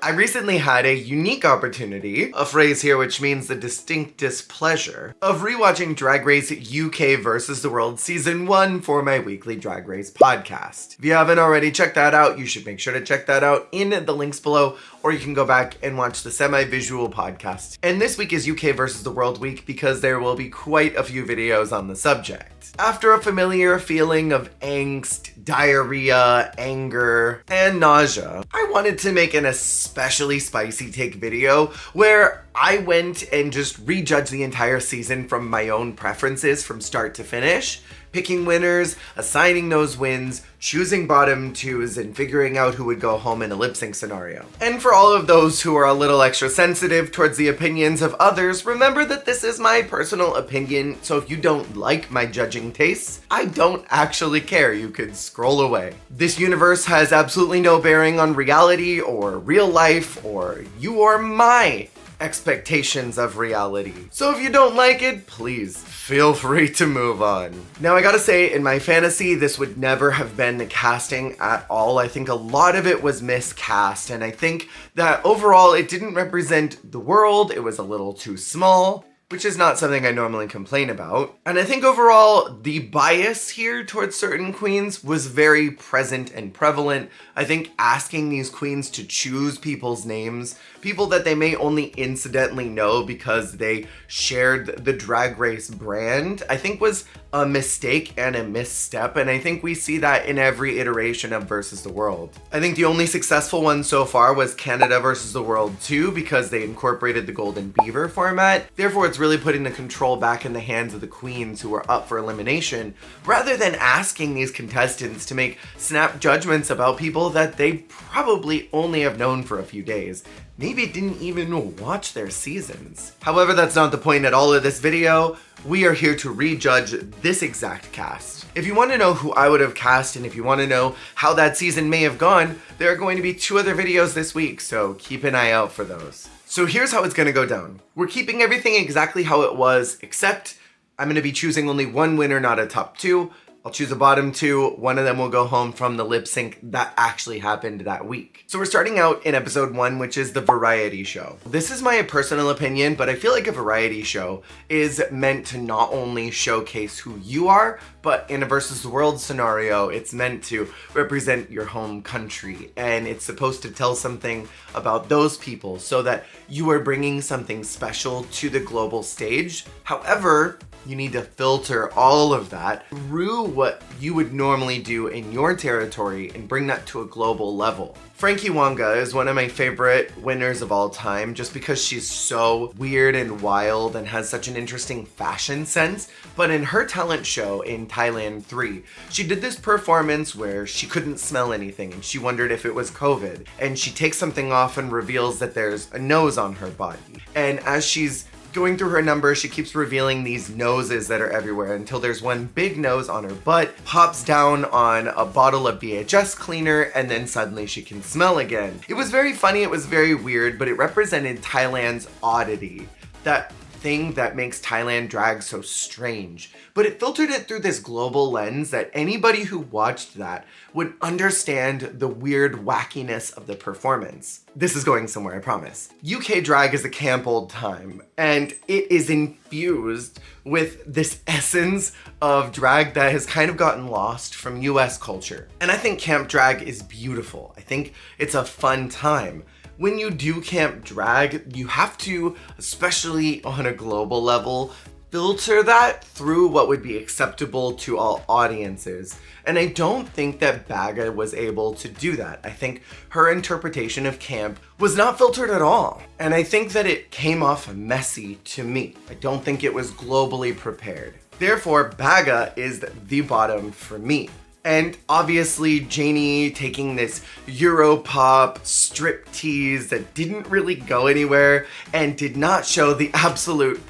I recently had a unique opportunity, a phrase here which means the distinct displeasure, of rewatching Drag Race UK vs. the World Season 1 for my weekly Drag Race podcast. If you haven't already checked that out, you should make sure to check that out in the links below, or you can go back and watch the semi-visual podcast. And this week is UK vs. the World week because there will be quite a few videos on the subject. After a familiar feeling of angst, diarrhea, anger, and nausea, I wanted to make an especially spicy take video where I went and just rejudged the entire season from my own preferences from start to finish, picking winners, assigning those wins, choosing bottom twos, and figuring out who would go home in a lip sync scenario. And for all of those who are a little extra sensitive towards the opinions of others, remember that this is my personal opinion, so if you don't like my judging tastes, I don't actually care. You could scroll away. This universe has absolutely no bearing on reality or real life or you or my expectations of reality. So if you don't like it, please feel free to move on. Now I gotta say, in my fantasy, this would never have been the casting at all. I think a lot of it was miscast, and I think that overall it didn't represent the world. It was a little too small, which is not something I normally complain about. And I think overall, the bias here towards certain queens was very present and prevalent. I think asking these queens to choose people's names, people that they may only incidentally know because they shared the Drag Race brand, I think was a mistake and a misstep, and I think we see that in every iteration of Versus the World. I think the only successful one so far was Canada Versus the World 2 because they incorporated the Golden Beaver format. Therefore, it's really putting the control back in the hands of the queens who are up for elimination, rather than asking these contestants to make snap judgments about people that they probably only have known for a few days. Maybe didn't even watch their seasons. However, that's not the point at all of this video. We are here to rejudge this exact cast. If you want to know who I would have cast and if you want to know how that season may have gone, there are going to be 2 other videos this week, so keep an eye out for those. So here's how it's going to go down. We're keeping everything exactly how it was, except I'm going to be choosing only one winner, not a top 2. I'll choose a bottom 2, one of them will go home from the lip sync that actually happened that week. So we're starting out in episode 1, which is the variety show. This is my personal opinion, but I feel like a variety show is meant to not only showcase who you are, but in a versus the world scenario, it's meant to represent your home country. And it's supposed to tell something about those people so that you are bringing something special to the global stage. However, you need to filter all of that through what you would normally do in your territory and bring that to a global level. Frankie Wonga is one of my favorite winners of all time just because she's so weird and wild and has such an interesting fashion sense. But in her talent show in Thailand 3, she did this performance where she couldn't smell anything and she wondered if it was COVID. And she takes something off and reveals that there's a nose on her body. And as she's going through her numbers, she keeps revealing these noses that are everywhere until there's one big nose on her butt, pops down on a bottle of VHS cleaner, and then suddenly she can smell again. It was very funny, it was very weird, but it represented Thailand's oddity. That thing that makes Thailand drag so strange. But it filtered it through this global lens that anybody who watched that would understand the weird wackiness of the performance. This is going somewhere, I promise. UK drag is a camp old time, and it is infused with this essence of drag that has kind of gotten lost from US culture. And I think camp drag is beautiful. I think it's a fun time. When you do camp drag, you have to, especially on a global level, filter that through what would be acceptable to all audiences. And I don't think that Baga was able to do that. I think her interpretation of camp was not filtered at all. And I think that it came off messy to me. I don't think it was globally prepared. Therefore, Baga is the bottom for me. And obviously Janie taking this Europop striptease that didn't really go anywhere and did not show the absolute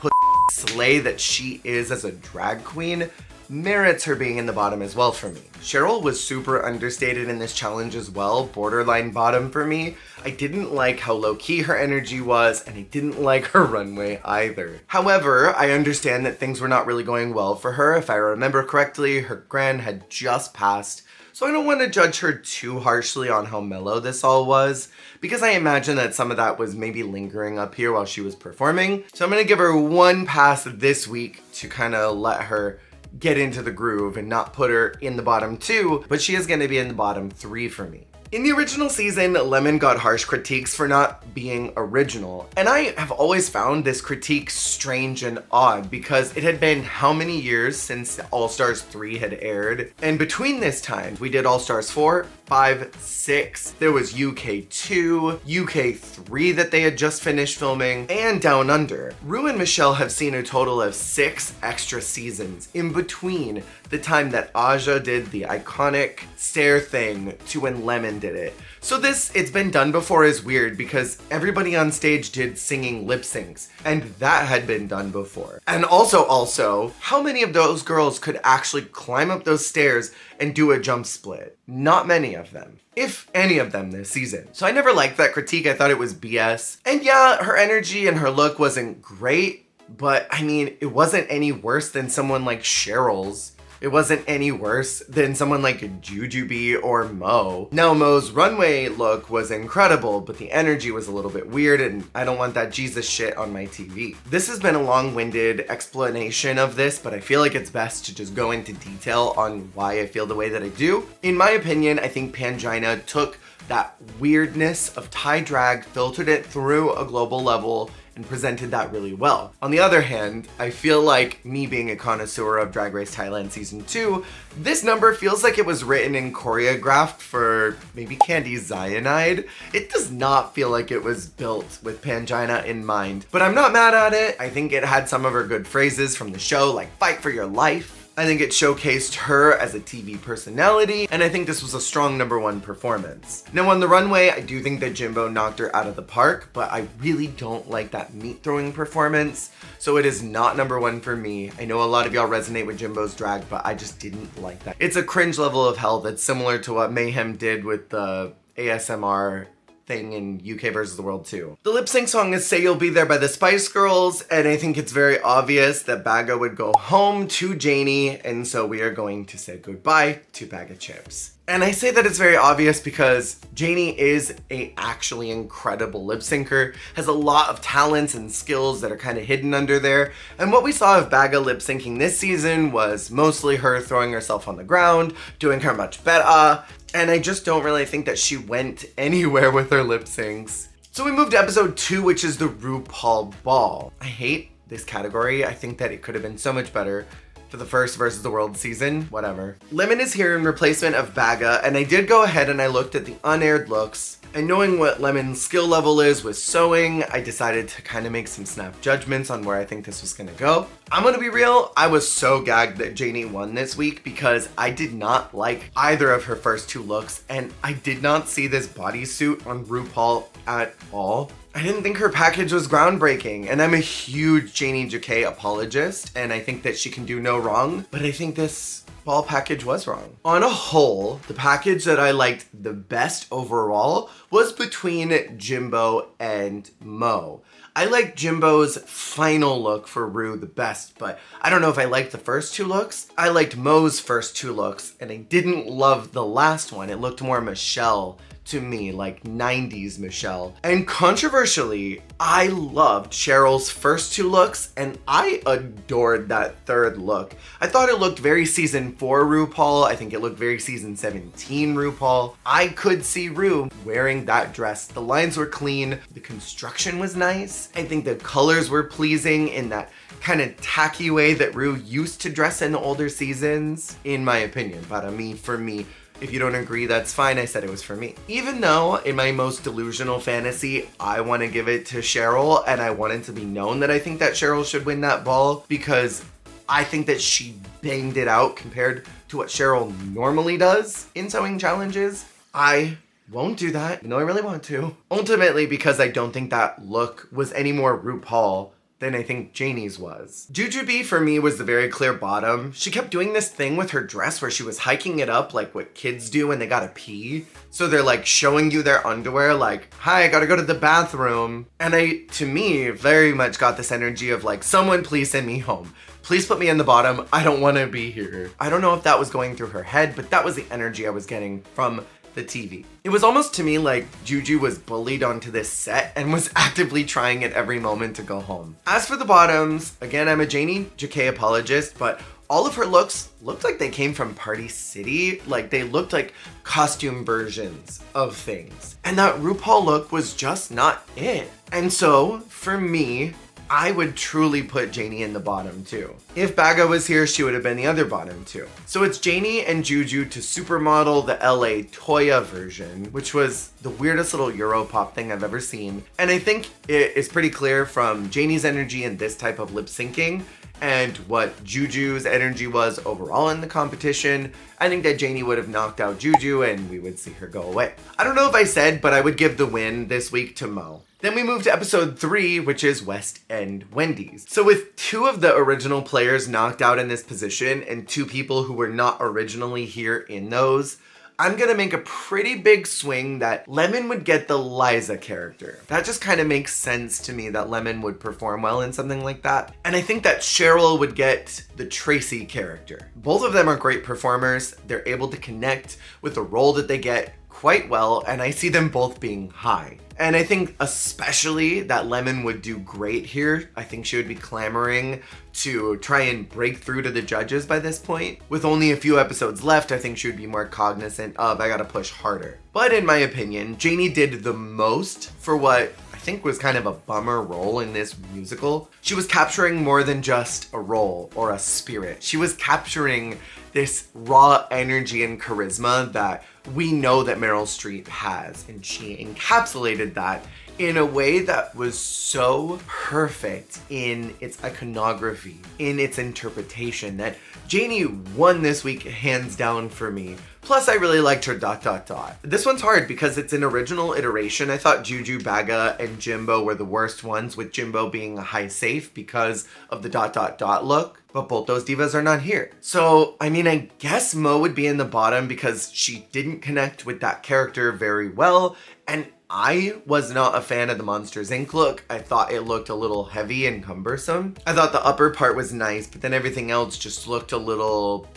slay that she is as a drag queen merits her being in the bottom as well for me. Cheryl was super understated in this challenge as well, borderline bottom for me. I didn't like how low-key her energy was, and I didn't like her runway either. However, I understand that things were not really going well for her. If I remember correctly, her grand had just passed so I don't want to judge her too harshly on how mellow this all was, because I imagine that some of that was maybe lingering up here while she was performing. So I'm gonna give her one pass this week to kind of let her get into the groove and not put her in the bottom 2, but she is gonna be in the bottom 3 for me. In the original season, Lemon got harsh critiques for not being original, and I have always found this critique strange and odd because it had been how many years since All Stars 3 had aired, and between this time, we did All Stars 4, 5, 6, there was UK 2, UK 3 that they had just finished filming, and Down Under. Ru and Michelle have seen a total of 6 extra seasons in between the time that Aja did the iconic stare thing to when Lemon did it. So this, it's been done before, is weird because everybody on stage did singing lip syncs, and that had been done before. And also, how many of those girls could actually climb up those stairs and do a jump split? Not many of them, if any of them this season. So I never liked that critique, I thought it was BS. And yeah, her energy and her look wasn't great, but I mean, it wasn't any worse than someone like Cheryl's. It wasn't any worse than someone like Jujubee or Mo. Now, Mo's runway look was incredible, but the energy was a little bit weird, and I don't want that Jesus shit on my TV. This has been a long-winded explanation of this, but I feel like it's best to just go into detail on why I feel the way that I do. In my opinion, I think Pangina took that weirdness of Thai drag, filtered it through a global level, and presented that really well. On the other hand, I feel like, me being a connoisseur of Drag Race Thailand Season 2, this number feels like it was written and choreographed for maybe Candy Cyanide. It does not feel like it was built with Pangina in mind, but I'm not mad at it. I think it had some of her good phrases from the show, like fight for your life. I think it showcased her as a TV personality, and I think this was a strong #1 performance. Now on the runway, I do think that Jimbo knocked her out of the park, but I really don't like that meat throwing performance, so it is not #1 for me. I know a lot of y'all resonate with Jimbo's drag, but I just didn't like that. It's a cringe level of hell that's similar to what Mayhem did with the ASMR thing in UK versus the World 2. The lip sync song is Say You'll Be There by the Spice Girls, and I think it's very obvious that Baga would go home to Janie, and so we are going to say goodbye to Bag of Chips. And I say that it's very obvious because Janie is a actually incredible lip syncer, has a lot of talents and skills that are kind of hidden under there. And what we saw of Baga lip syncing this season was mostly her throwing herself on the ground, doing her much better. And I just don't really think that she went anywhere with her lip syncs. So we moved to episode 2, which is the RuPaul Ball. I hate this category. I think that it could have been so much better for the first versus the world season, whatever. Lemon is here in replacement of Baga, and I did go ahead and I looked at the unaired looks, and knowing what Lemon's skill level is with sewing, I decided to kind of make some snap judgments on where I think this was gonna go. I'm gonna be real, I was so gagged that Janie won this week because I did not like either of her first 2 looks, and I did not see this bodysuit on RuPaul at all. I didn't think her package was groundbreaking, and I'm a huge Janie Jacquet apologist, and I think that she can do no wrong, but I think this ball package was wrong. On a whole, the package that I liked the best overall was between Jimbo and Mo. I liked Jimbo's final look for Ru the best, but I don't know if I liked the first 2 looks. I liked Mo's first 2 looks, and I didn't love the last one. It looked more Michelle to me, like 90s Michelle. And controversially, I loved Cheryl's first 2 looks, and I adored that 3rd look. I thought it looked very season 4 RuPaul. I think it looked very season 17 RuPaul. I could see Ru wearing that dress. The lines were clean, the construction was nice. I think the colors were pleasing in that kind of tacky way that Ru used to dress in older seasons, in my opinion. But for me, if you don't agree, that's fine. I said it was for me. Even though in my most delusional fantasy, I want to give it to Cheryl, and I want it to be known that I think that Cheryl should win that ball because I think that she banged it out compared to what Cheryl normally does in sewing challenges. I won't do that, even though I really want to. Ultimately, because I don't think that look was any more RuPaul than I think Janie's was. Jujubee for me was the very clear bottom. She kept doing this thing with her dress where she was hiking it up like what kids do when they gotta pee. So they're like showing you their underwear like, hi, I gotta go to the bathroom. And to me, very much got this energy of like, someone please send me home. please put me in the bottom. I don't want to be here. I don't know if that was going through her head, but that was the energy I was getting from the TV. It was almost to me like Juju was bullied onto this set and was actively trying at every moment to go home. As for the bottoms, again, I'm a Janie Jacquet apologist, but all of her looks looked like they came from Party City. Like they looked like costume versions of things. And that RuPaul look was just not it. And so for me, I would truly put Janie in the bottom too. If Baga was here, she would have been the other bottom too. So it's Janie and Juju to supermodel the LA Toya version, which was the weirdest little Europop thing I've ever seen. And I think it is pretty clear from Janie's energy in this type of lip syncing and what Juju's energy was overall in the competition, I think that Janie would have knocked out Juju and we would see her go away. I don't know if I said, but I would give the win this week to Mo. Then we move to episode 3, which is West End Wendy's. So with 2 of the original players knocked out in this position and 2 people who were not originally here in those, I'm gonna make a pretty big swing that Lemon would get the Liza character. That just kind of makes sense to me that Lemon would perform well in something like that. And I think that Cheryl would get the Tracy character. Both of them are great performers. They're able to connect with the role that they get quite well, and I see them both being high. And I think especially that Lemon would do great here. I think she would be clamoring to try and break through to the judges by this point. With only a few episodes left, I think she would be more cognizant of, I gotta push harder. But in my opinion, Janie did the most for what I think was kind of a bummer role in this musical. She was capturing more than just a role or a spirit. She was capturing this raw energy and charisma that we know that Meryl Streep has, and she encapsulated that in a way that was so perfect in its iconography, in its interpretation, that Janie won this week hands down for me. Plus, I really liked her ... This one's hard because it's an original iteration. I thought Juju, Baga, and Jimbo were the worst ones, with Jimbo being a high safe because of the ... look. But both those divas are not here. So, I mean, I guess Mo would be in the bottom because she didn't connect with that character very well. And I was not a fan of the Monsters Inc. look. I thought it looked a little heavy and cumbersome. I thought the upper part was nice, but then everything else just looked a little...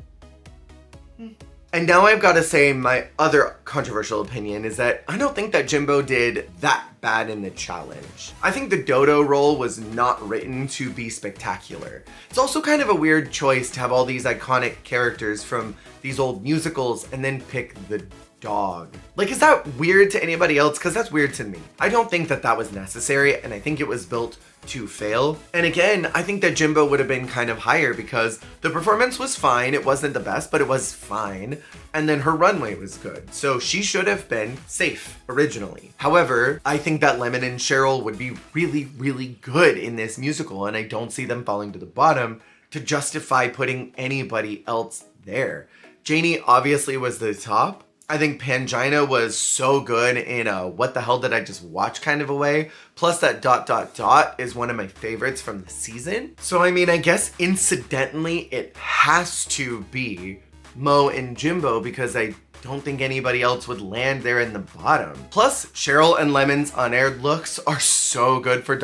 And now I've got to say my other controversial opinion is that I don't think that Jimbo did that bad in the challenge. I think the Dodo role was not written to be spectacular. It's also kind of a weird choice to have all these iconic characters from these old musicals and then pick the dog. Like, is that weird to anybody else? Because that's weird to me. I don't think that that was necessary, and I think it was built to fail. And again, I think that Jimbo would have been kind of higher because the performance was fine. It wasn't the best, but it was fine. And then her runway was good. So she should have been safe originally. However, I think that Lemon and Cheryl would be really, really good in this musical, and I don't see them falling to the bottom to justify putting anybody else there. Janie obviously was the top. I think Pangina was so good in a what the hell did I just watch kind of a way. Plus that ... is one of my favorites from the season. So I mean, I guess incidentally it has to be Mo and Jimbo because I don't think anybody else would land there in the bottom. Plus, Cheryl and Lemon's unaired looks are so good for ...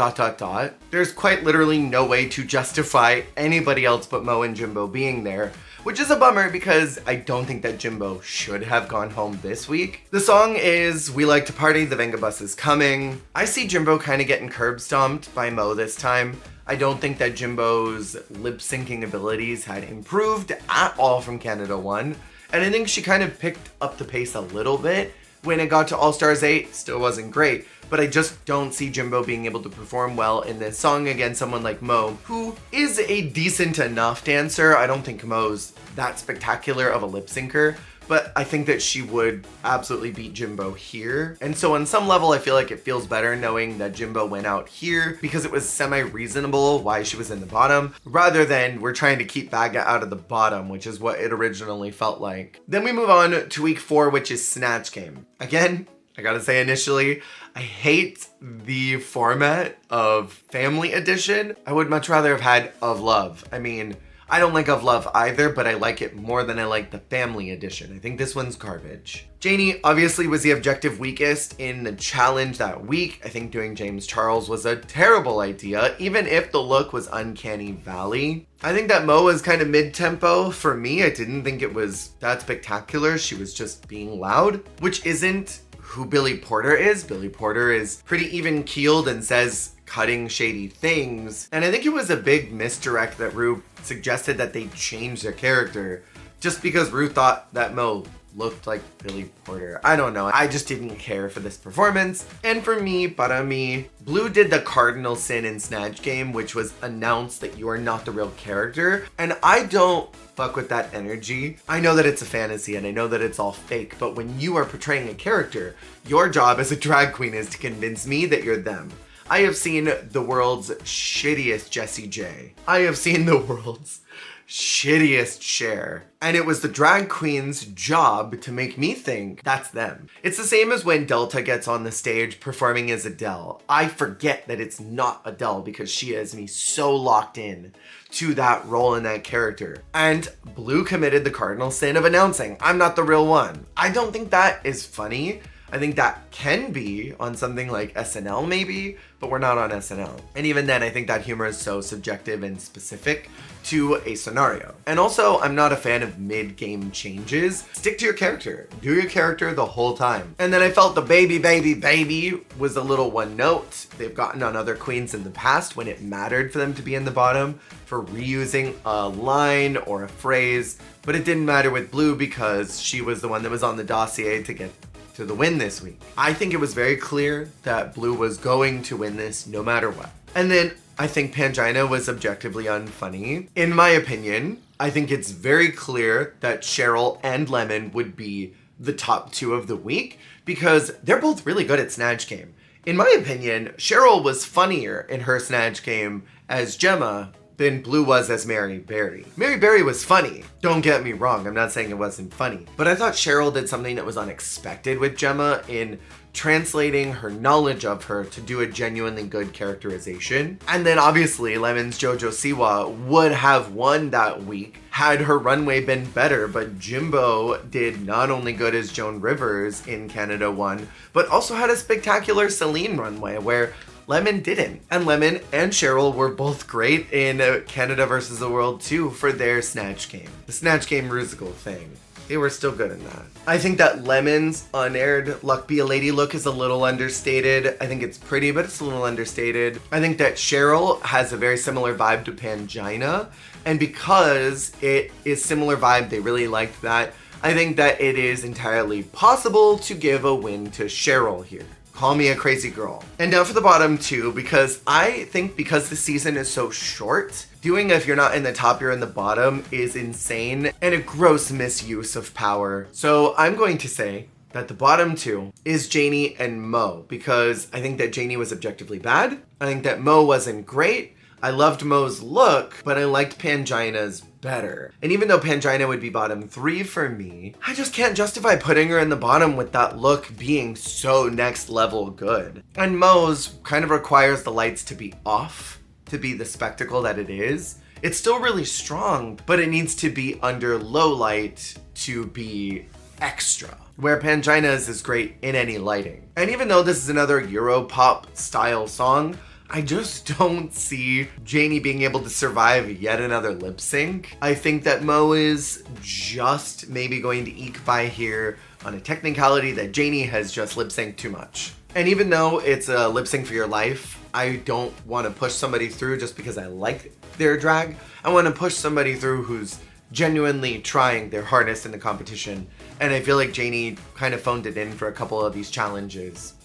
There's quite literally no way to justify anybody else but Mo and Jimbo being there, which is a bummer because I don't think that Jimbo should have gone home this week. The song is We Like to Party, The Venga Bus Is Coming. I see Jimbo kind of getting curb stomped by Mo this time. I don't think that Jimbo's lip syncing abilities had improved at all from Canada 1. And I think she kind of picked up the pace a little bit. When it got to All Stars 8, still wasn't great, but I just don't see Jimbo being able to perform well in this song against someone like Mo, who is a decent enough dancer. I don't think Mo's that spectacular of a lip syncer, but I think that she would absolutely beat Jimbo here. And so on some level, I feel like it feels better knowing that Jimbo went out here because it was semi-reasonable why she was in the bottom, rather than we're trying to keep Baga out of the bottom, which is what it originally felt like. Then we move on to week 4, which is Snatch Game. Again, I gotta say initially, I hate the format of Family Edition. I would much rather have had Of Love. I mean, I don't like Of Love either, but I like it more than I like the family edition. I think this one's garbage. Janie obviously was the objective weakest in the challenge that week. I think doing James Charles was a terrible idea, even if the look was Uncanny Valley. I think that Mo was kind of mid-tempo for me. I didn't think it was that spectacular. She was just being loud, which isn't who Billy Porter is. Billy Porter is pretty even-keeled and says cutting shady things. And I think it was a big misdirect that Ru suggested that they change their character just because Ru thought that Mo looked like Billy Porter. I don't know. I just didn't care for this performance. And for me, para mí, Blue did the cardinal sin in Snatch Game, which was announce that you are not the real character. And I don't fuck with that energy. I know that it's a fantasy and I know that it's all fake, but when you are portraying a character, your job as a drag queen is to convince me that you're them. I have seen the world's shittiest Jessie J. I have seen the world's shittiest Cher. And it was the drag queen's job to make me think that's them. It's the same as when Delta gets on the stage performing as Adele. I forget that it's not Adele because she has me so locked in to that role and that character. And Blue committed the cardinal sin of announcing, I'm not the real one. I don't think that is funny. I think that can be on something like SNL maybe, but we're not on SNL. And even then, I think that humor is so subjective and specific to a scenario. And also, I'm not a fan of mid-game changes. Stick to your character. Do your character the whole time. And then I felt the baby was a little one note. They've gotten on other queens in the past when it mattered for them to be in the bottom for reusing a line or a phrase, but it didn't matter with Blue because she was the one that was on the dossier to get to the win this week. I think it was very clear that Blue was going to win this no matter what. And then I think Pangina was objectively unfunny. In my opinion, I think it's very clear that Cheryl and Lemon would be the top two of the week because they're both really good at Snatch Game. In my opinion, Cheryl was funnier in her Snatch Game as Gemma than Blue was as Mary Berry. Mary Berry was funny. Don't get me wrong, I'm not saying it wasn't funny. But I thought Cheryl did something that was unexpected with Gemma in translating her knowledge of her to do a genuinely good characterization. And then obviously Lemon's Jojo Siwa would have won that week had her runway been better, but Jimbo did not only good as Joan Rivers in Canada 1, but also had a spectacular Celine runway where Lemon didn't. And Lemon and Cheryl were both great in Canada versus the World 2 for their Snatch Game. The Snatch Game musical thing. They were still good in that. I think that Lemon's unaired Luck Be a Lady look is a little understated. I think it's pretty, but it's a little understated. I think that Cheryl has a very similar vibe to Pangina. And because it is similar vibe, they really liked that. I think that it is entirely possible to give a win to Cheryl here. Call me a crazy girl. And now for the bottom two, because I think because the season is so short, doing if you're not in the top, you're in the bottom is insane and a gross misuse of power. So I'm going to say that the bottom two is Janie and Mo, because I think that Janie was objectively bad. I think that Mo wasn't great. I loved Mo's look, but I liked Pangina's better. And even though Pangina would be bottom 3 for me, I just can't justify putting her in the bottom with that look being so next level good. And Mo's kind of requires the lights to be off to be the spectacle that it is. It's still really strong, but it needs to be under low light to be extra. Where Pangina's is great in any lighting. And even though this is another Europop style song, I just don't see Janie being able to survive yet another lip sync. I think that Mo is just maybe going to eke by here on a technicality that Janie has just lip synced too much. And even though it's a lip sync for your life, I don't want to push somebody through just because I like their drag. I want to push somebody through who's genuinely trying their hardest in the competition. And I feel like Janie kind of phoned it in for a couple of these challenges.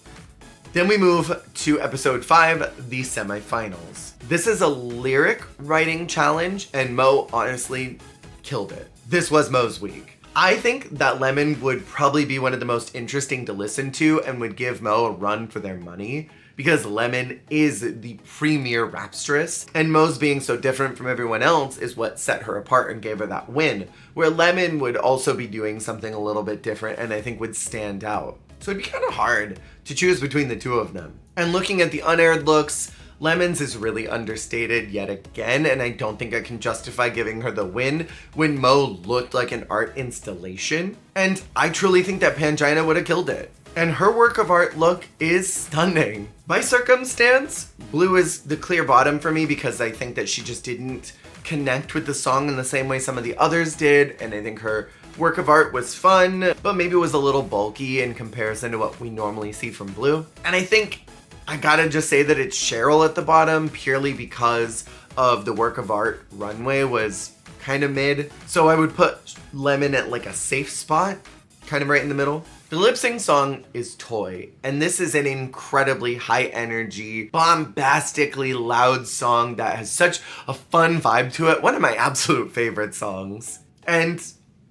Then we move to episode 5, the semifinals. This is a lyric writing challenge, and Mo honestly killed it. This was Mo's week. I think that Lemon would probably be one of the most interesting to listen to and would give Mo a run for their money because Lemon is the premier rapstress, and Mo's being so different from everyone else is what set her apart and gave her that win, where Lemon would also be doing something a little bit different and I think would stand out. So it'd be kind of hard to choose between the two of them. And looking at the unaired looks, Lemon's is really understated yet again, and I don't think I can justify giving her the win when Mo looked like an art installation. And I truly think that Pangina would have killed it. And her work of art look is stunning. By circumstance, Blue is the clear bottom for me because I think that she just didn't connect with the song in the same way some of the others did, and I think her work of art was fun, but maybe it was a little bulky in comparison to what we normally see from Blue. And I think I gotta just say that it's Cheryl at the bottom purely because of the work of art. Runway was kind of mid, so I would put Lemon at like a safe spot, kind of right in the middle. The lip sync song is Toy, and this is an incredibly high energy, bombastically loud song that has such a fun vibe to it. One of my absolute favorite songs. And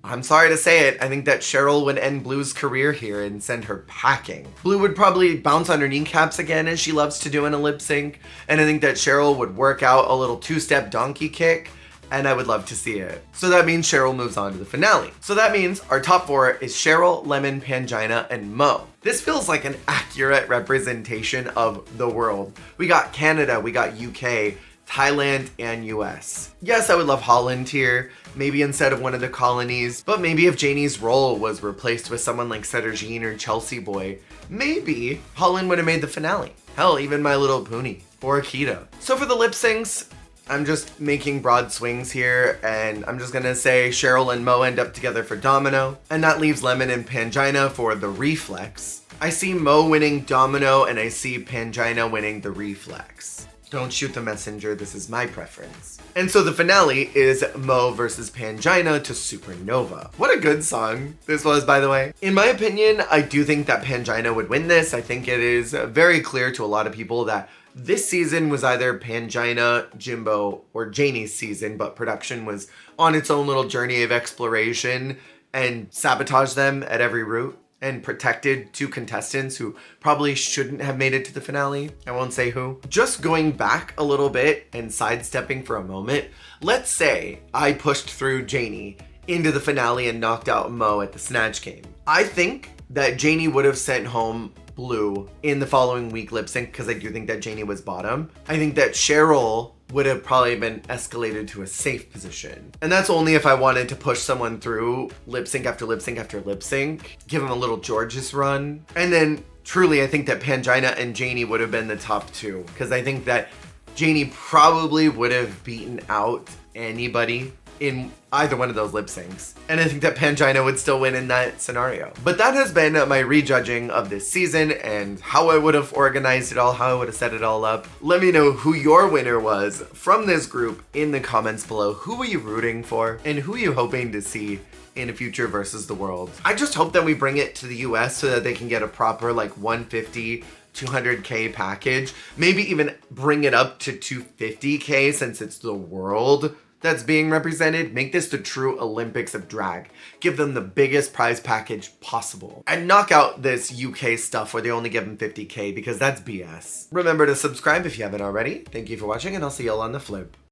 I'm sorry to say it, I think that Cheryl would end Blue's career here and send her packing. Blue would probably bounce on her kneecaps again as she loves to do in a lip sync, and I think that Cheryl would work out a little two-step donkey kick, and I would love to see it. So that means Cheryl moves on to the finale. So that means our top 4 is Cheryl, Lemon, Pangina, and Mo. This feels like an accurate representation of the world. We got Canada, we got UK, Thailand, and US. Yes, I would love Holland here, maybe instead of one of the colonies, but maybe if Janie's role was replaced with someone like Cedergine or Chelsea Boy, maybe Holland would have made the finale. Hell, even My Little Pony or Akita. So for the lip syncs, I'm just making broad swings here, and I'm just gonna say Cheryl and Mo end up together for Domino, and that leaves Lemon and Pangina for the Reflex. I see Mo winning Domino, and I see Pangina winning the Reflex. Don't shoot the messenger, this is my preference. And so the finale is Mo versus Pangina to Supernova. What a good song this was, by the way. In my opinion, I do think that Pangina would win this. I think it is very clear to a lot of people that this season was either Pangina, Jimbo, or Janie's season, but production was on its own little journey of exploration and sabotaged them at every route and protected 2 contestants who probably shouldn't have made it to the finale. I won't say who. Just going back a little bit and sidestepping for a moment, let's say I pushed through Janie into the finale and knocked out Mo at the Snatch Game. I think that Janie would have sent home Blue in the following week lip sync because I do think that Janie was bottom. I think that Cheryl would have probably been escalated to a safe position. And that's only if I wanted to push someone through lip sync after lip sync after lip sync, give them a little George's run. And then truly, I think that Pangina and Janie would have been the top 2 because I think that Janie probably would have beaten out anybody in either one of those lip syncs. And I think that Pangina would still win in that scenario. But that has been my rejudging of this season and how I would have organized it all, how I would have set it all up. Let me know who your winner was from this group in the comments below. Who were you rooting for and who are you hoping to see in a future versus the world? I just hope that we bring it to the US so that they can get a proper like 150, 200K package. Maybe even bring it up to 250K since it's the world that's being represented. Make this the true Olympics of drag. Give them the biggest prize package possible. And knock out this UK stuff where they only give them 50K because that's BS. Remember to subscribe if you haven't already. Thank you for watching and I'll see y'all on the flip.